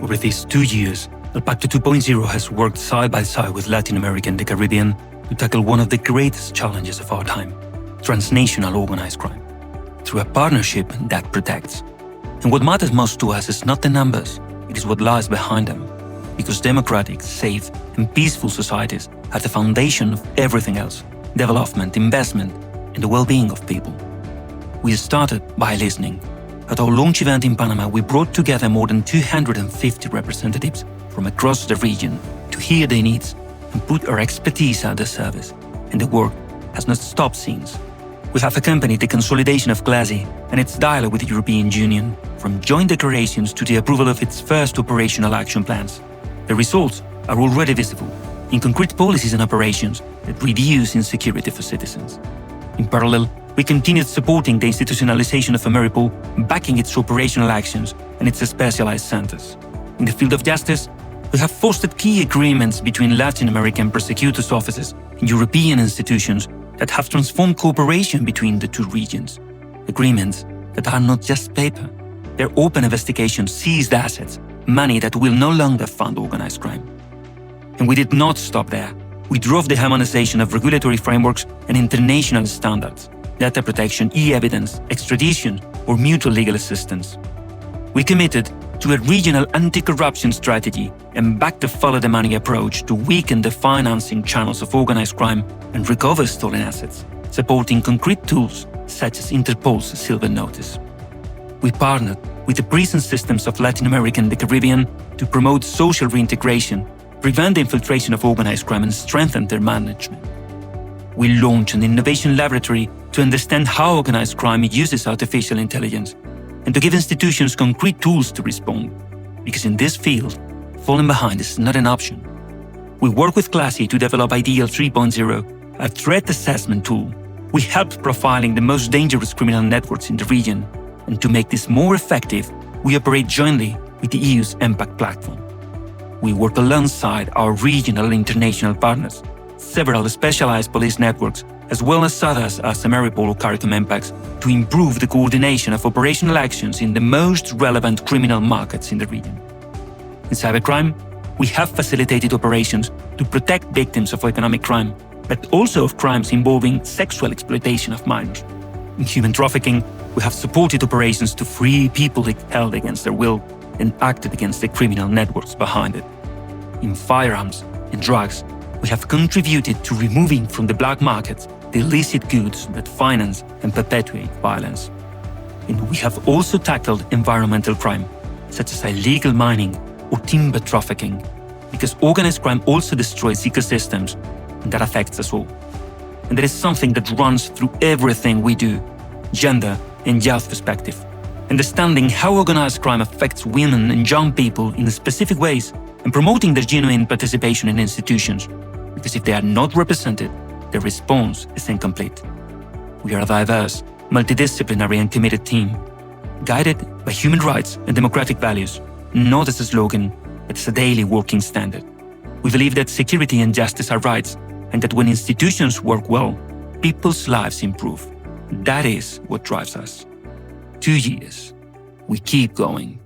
Over these 2 years, El PACCTO 2.0 has worked side by side with Latin America and the Caribbean to tackle one of the greatest challenges of our time, transnational organized crime, through a partnership that protects. And what matters most to us is not the numbers, it is what lies behind them. Because democratic, safe, and peaceful societies are the foundation of everything else: development, investment, and the well-being of people. We started by listening. At our launch event in Panama, we brought together more than 250 representatives from across the region to hear their needs and put our expertise at their service. And the work has not stopped since. We have accompanied the consolidation of GLASI and its dialogue with the European Union, from joint declarations to the approval of its first operational action plans. The results are already visible in concrete policies and operations that reduce insecurity for citizens. In parallel, we continued supporting the institutionalization of AmeriPol, backing its operational actions and its specialized centers. In the field of justice, we have fostered key agreements between Latin American prosecutors' offices and European institutions that have transformed cooperation between the two regions. Agreements that are not just paper. Their open investigations seized assets, money that will no longer fund organized crime. And we did not stop there. We drove the harmonization of regulatory frameworks and international standards, data protection, e-evidence, extradition, or mutual legal assistance. We committed to a regional anti-corruption strategy and backed a follow-the-money approach to weaken the financing channels of organized crime and recover stolen assets, supporting concrete tools such as Interpol's Silver Notice. We partnered with the prison systems of Latin America and the Caribbean to promote social reintegration, prevent the infiltration of organized crime, and strengthen their management. We launched an innovation laboratory to understand how organized crime uses artificial intelligence and to give institutions concrete tools to respond. Because in this field, falling behind is not an option. We work with GLASI to develop IDEAL 3.0, a threat assessment tool. We helped profiling the most dangerous criminal networks in the region. And to make this more effective, we operate jointly with the EU's MPACT platform. We work alongside our regional and international partners, several specialized police networks, as well as others as AmeriPol or CARICOM MPACTs, to improve the coordination of operational actions in the most relevant criminal markets in the region. In cybercrime, we have facilitated operations to protect victims of economic crime, but also of crimes involving sexual exploitation of minors. In human trafficking, we have supported operations to free people held against their will and acted against the criminal networks behind it. In firearms and drugs, we have contributed to removing from the black markets the illicit goods that finance and perpetuate violence. And we have also tackled environmental crime, such as illegal mining or timber trafficking, because organized crime also destroys ecosystems, and that affects us all. And there is something that runs through everything we do: gender and youth perspective. Understanding how organized crime affects women and young people in specific ways and promoting their genuine participation in institutions, because if they are not represented, the response is incomplete. We are a diverse, multidisciplinary and committed team, guided by human rights and democratic values, not as a slogan, but as a daily working standard. We believe that security and justice are rights, and that when institutions work well, people's lives improve. That is what drives us. 2 years. We keep going.